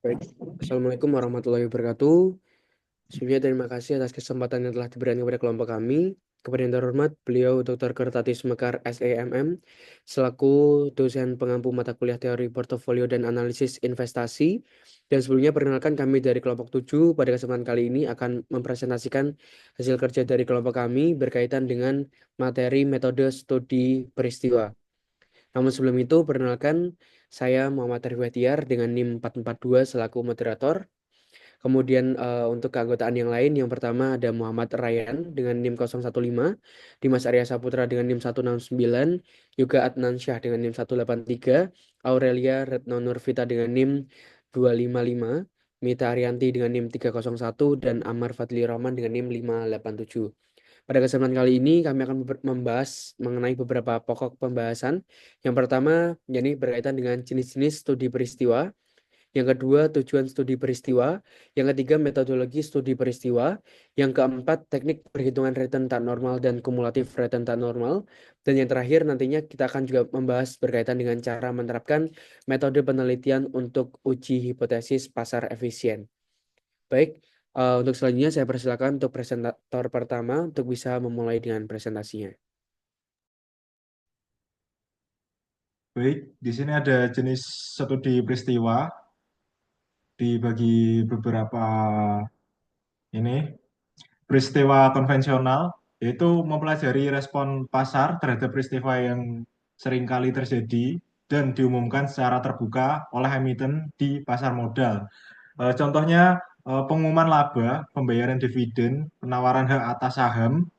Baik. Assalamualaikum warahmatullahi wabarakatuh. Sebelumnya terima kasih atas kesempatan yang telah diberikan kepada kelompok kami. Kepada yang terhormat, beliau Dr. Kertatis Mekar SEMM, selaku dosen pengampu mata kuliah teori portofolio dan analisis investasi. Dan sebelumnya perkenalkan kami dari kelompok 7 pada kesempatan kali ini akan mempresentasikan hasil kerja dari kelompok kami berkaitan dengan materi metode studi peristiwa. Namun sebelum itu, perkenalkan saya Muhammad Arif Bahtiar dengan NIM 442 selaku moderator. Kemudian untuk keanggotaan yang lain, yang pertama ada Muhammad Ryan dengan NIM 015, Dimas Arya Saputra dengan NIM 169, Yoga Adnan Syah dengan NIM 183, Aurelia Retno Nurvita dengan NIM 255, Mita Arianti dengan NIM 301, dan Amar Fadli Rahman dengan NIM 587. Pada kesempatan kali ini kami akan membahas mengenai beberapa pokok pembahasan. Yang pertama, yakni berkaitan dengan jenis-jenis studi peristiwa. Yang kedua, tujuan studi peristiwa. Yang ketiga, metodologi studi peristiwa. Yang keempat, teknik perhitungan return tak normal dan kumulatif return tak normal. Dan yang terakhir, nantinya kita akan juga membahas berkaitan dengan cara menerapkan metode penelitian untuk uji hipotesis pasar efisien. Baik, untuk selanjutnya saya persilakan untuk presentator pertama untuk bisa memulai dengan presentasinya. Baik, di sini ada jenis studi peristiwa dibagi beberapa ini. Peristiwa konvensional yaitu mempelajari respon pasar terhadap peristiwa yang sering kali terjadi dan diumumkan secara terbuka oleh emiten di pasar modal. Contohnya pengumuman laba, pembayaran dividen, penawaran hak atas saham,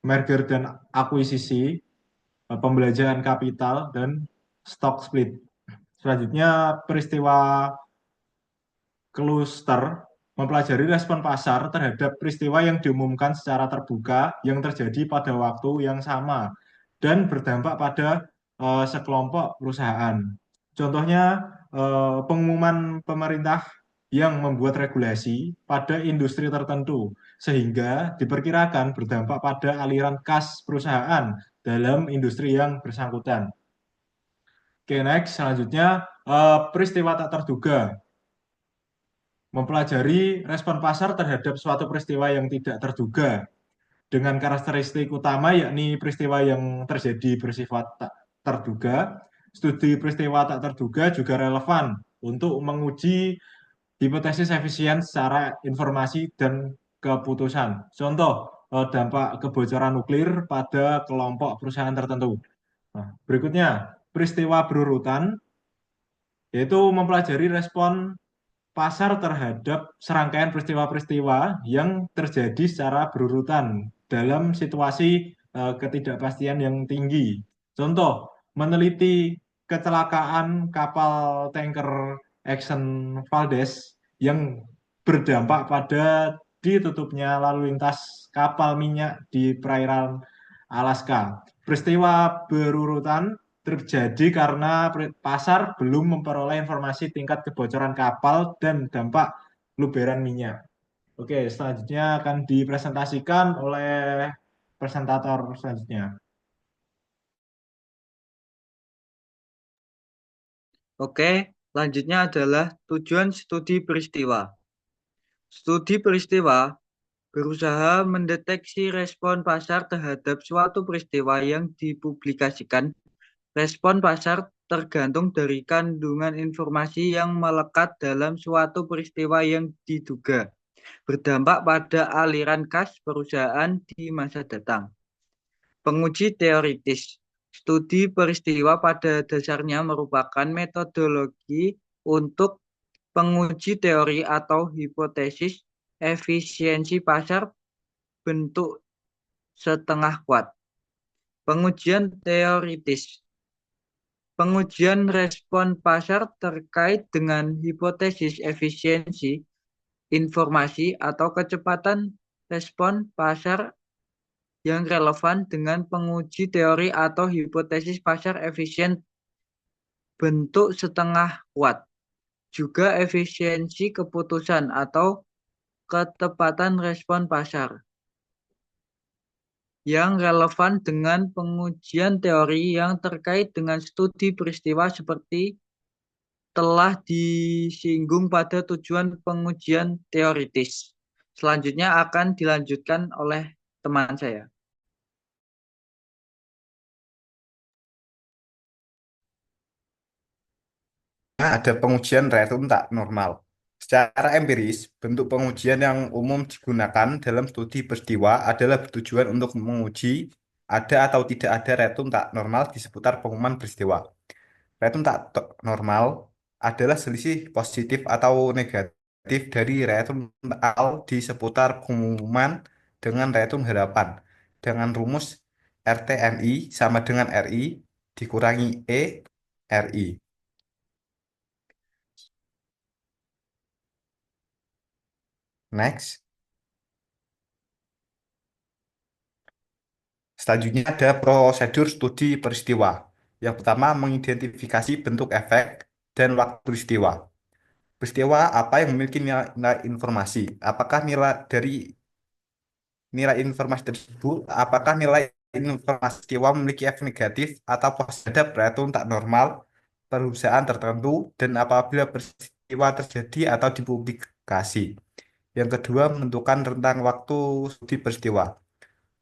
merger dan akuisisi, pembelanjaan kapital, dan stock split. Selanjutnya, peristiwa cluster mempelajari respon pasar terhadap peristiwa yang diumumkan secara terbuka yang terjadi pada waktu yang sama dan berdampak pada sekelompok perusahaan. Contohnya, pengumuman pemerintah yang membuat regulasi pada industri tertentu sehingga diperkirakan berdampak pada aliran kas perusahaan dalam industri yang bersangkutan. Oke, next, selanjutnya peristiwa tak terduga mempelajari respon pasar terhadap suatu peristiwa yang tidak terduga dengan karakteristik utama yakni peristiwa yang terjadi bersifat tak terduga. Studi peristiwa tak terduga juga relevan untuk menguji hipotesis efisien secara informasi dan keputusan. Contoh, dampak kebocoran nuklir pada kelompok perusahaan tertentu. Nah, berikutnya, peristiwa berurutan yaitu mempelajari respon pasar terhadap serangkaian peristiwa-peristiwa yang terjadi secara berurutan dalam situasi ketidakpastian yang tinggi. Contoh, meneliti kecelakaan kapal tanker Exxon Valdez yang berdampak pada ditutupnya lalu lintas kapal minyak di perairan Alaska. Peristiwa berurutan terjadi karena pasar belum memperoleh informasi tingkat kebocoran kapal dan dampak luberan minyak. Oke, selanjutnya akan dipresentasikan oleh presentator selanjutnya. Oke, lanjutnya adalah tujuan studi peristiwa. Studi peristiwa berusaha mendeteksi respon pasar terhadap suatu peristiwa yang dipublikasikan. Respon pasar tergantung dari kandungan informasi yang melekat dalam suatu peristiwa yang diduga berdampak pada aliran kas perusahaan di masa datang. Penguji teoritis. Studi peristiwa pada dasarnya merupakan metodologi untuk penguji teori atau hipotesis efisiensi pasar bentuk setengah kuat. Pengujian teoritis. Pengujian respon pasar terkait dengan hipotesis efisiensi informasi atau kecepatan respon pasar yang relevan dengan penguji teori atau hipotesis pasar efisien bentuk setengah kuat. Juga efisiensi keputusan atau ketepatan respon pasar yang relevan dengan pengujian teori yang terkait dengan studi peristiwa seperti telah disinggung pada tujuan pengujian teoritis. Selanjutnya akan dilanjutkan oleh teman saya. Ada pengujian random tak normal. Secara empiris, bentuk pengujian yang umum digunakan dalam studi peristiwa adalah bertujuan untuk menguji ada atau tidak ada random tak normal di seputar pengumuman peristiwa. Random tak normal adalah selisih positif atau negatif dari random real di seputar pengumuman dengan random harapan dengan rumus RTNI sama dengan RI dikurangi E RI. Next. Selanjutnya ada prosedur studi peristiwa. Yang pertama, mengidentifikasi bentuk efek dan waktu peristiwa. Peristiwa apa yang memiliki nilai informasi? Apakah nilai informasi tersebut, apakah nilai informasi peristiwa memiliki efek negatif atau positif terhadap ratu tak normal perusahaan tertentu dan apabila peristiwa terjadi atau dipublikasi. Yang kedua, menentukan rentang waktu studi peristiwa.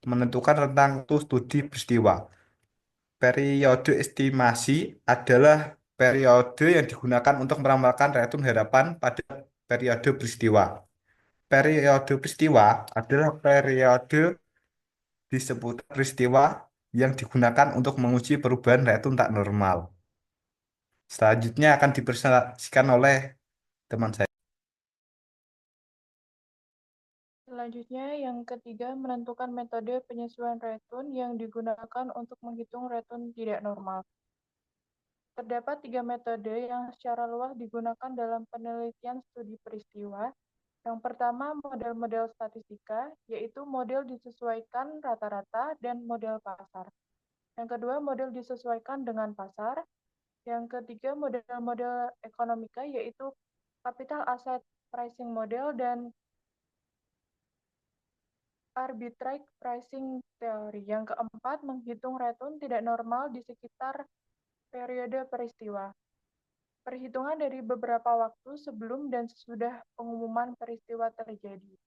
Menentukan rentang waktu studi peristiwa. Periode estimasi adalah periode yang digunakan untuk meramalkan rentun harapan pada periode peristiwa. Periode peristiwa adalah periode disebut peristiwa yang digunakan untuk menguji perubahan rentun tak normal. Selanjutnya akan dipresentasikan oleh teman saya. Selanjutnya, yang ketiga, menentukan metode penyesuaian retun yang digunakan untuk menghitung retun tidak normal. Terdapat 3 metode yang secara luas digunakan dalam penelitian studi peristiwa. Yang pertama, model-model statistika, yaitu model disesuaikan rata-rata dan model pasar. Yang kedua, model disesuaikan dengan pasar. Yang ketiga, model-model ekonomika, yaitu capital asset pricing model dan arbitrage pricing theory. Yang keempat, menghitung retun tidak normal di sekitar periode peristiwa. Perhitungan dari beberapa waktu sebelum dan sesudah pengumuman peristiwa terjadi,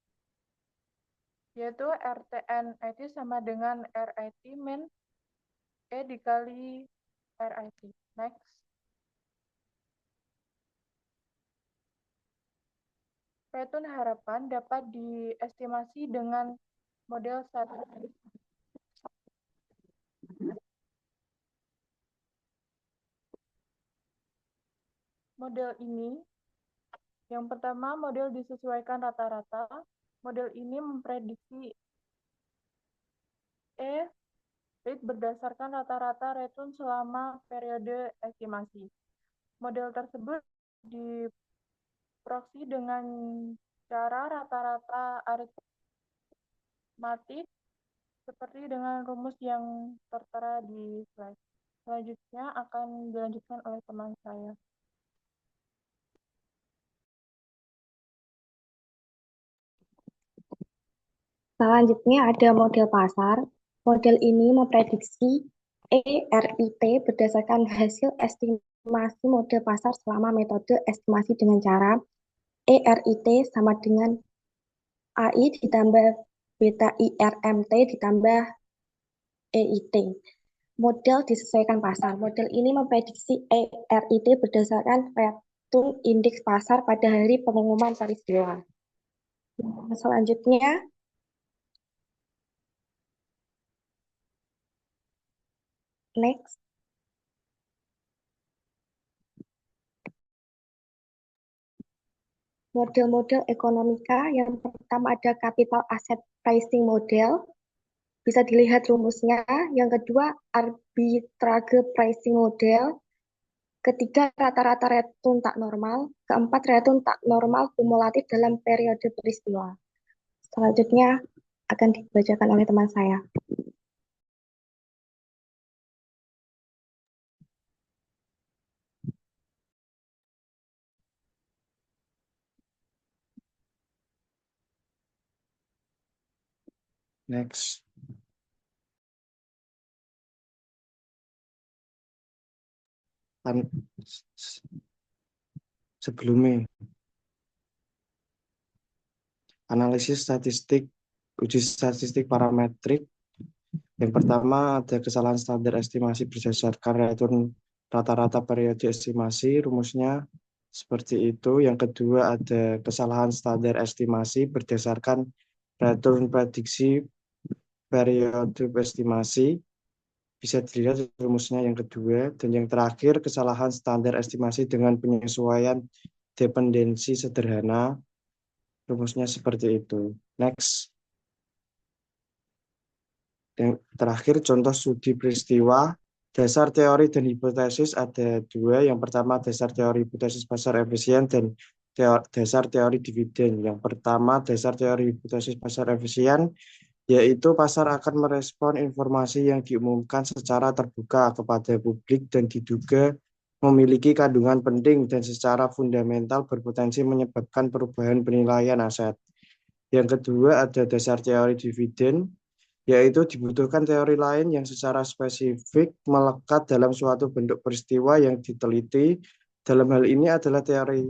yaitu RTN-IT sama dengan RIT min E dikali RIT. Next. Retun harapan dapat diestimasi dengan model statistik. Model ini, yang pertama, model disesuaikan rata-rata. Model ini memprediksi rate berdasarkan rata-rata retun selama periode estimasi. Model tersebut diproksi dengan cara rata-rata aritmatik seperti dengan rumus yang tertera di slide. Selanjutnya akan dilanjutkan oleh teman saya. Selanjutnya ada model pasar. Model ini memprediksi ERIT berdasarkan hasil estimasi model pasar selama metode estimasi dengan cara ERIT sama dengan AI ditambah beta IRMT ditambah EIT. Model disesuaikan pasar. Model ini memprediksi ERIT berdasarkan retun indeks pasar pada hari pengumuman peristiwa. Selanjutnya, next. Model-model ekonomika, yang pertama ada capital asset pricing model, bisa dilihat rumusnya. Yang kedua arbitrage pricing model, ketiga rata-rata retun tak normal, keempat retun tak normal kumulatif dalam periode peristiwa. Selanjutnya akan dibacakan oleh teman saya. Next. sebelumnya. Analisis statistik, uji statistik parametrik. Yang pertama ada kesalahan standar estimasi berdasarkan return rata-rata periode estimasi, rumusnya seperti itu. Yang kedua ada kesalahan standar estimasi berdasarkan return prediksi periode estimasi, bisa dilihat rumusnya yang kedua. Dan yang terakhir kesalahan standar estimasi dengan penyesuaian dependensi sederhana, rumusnya seperti itu. Next. Yang terakhir contoh studi peristiwa. Dasar teori dan hipotesis ada dua. Yang pertama dasar teori hipotesis pasar efisien dan dasar teori dividen. Yang pertama dasar teori hipotesis pasar efisien, yaitu pasar akan merespon informasi yang diumumkan secara terbuka kepada publik dan diduga memiliki kandungan penting dan secara fundamental berpotensi menyebabkan perubahan penilaian aset. Yang kedua ada dasar teori dividen, yaitu dibutuhkan teori lain yang secara spesifik melekat dalam suatu bentuk peristiwa yang diteliti. Dalam hal ini adalah teori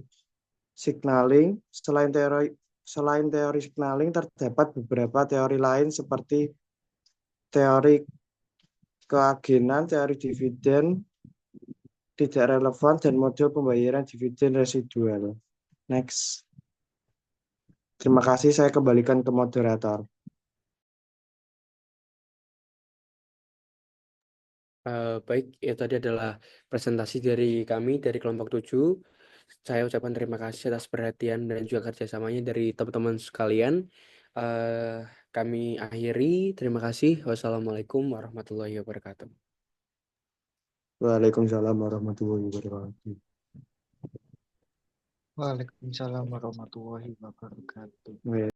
signaling. Selain teori signaling, terdapat beberapa teori lain seperti teori keagenan, teori dividen tidak relevan, dan model pembayaran dividen residual. Next. Terima kasih, saya kembalikan ke moderator. Baik, itu tadi adalah presentasi dari kami dari kelompok 7. Saya ucapkan terima kasih atas perhatian dan juga kerjasamanya dari teman-teman sekalian. Kami akhiri. Terima kasih. Wassalamualaikum warahmatullahi wabarakatuh. Waalaikumsalam warahmatullahi wabarakatuh. Waalaikumsalam warahmatullahi wabarakatuh.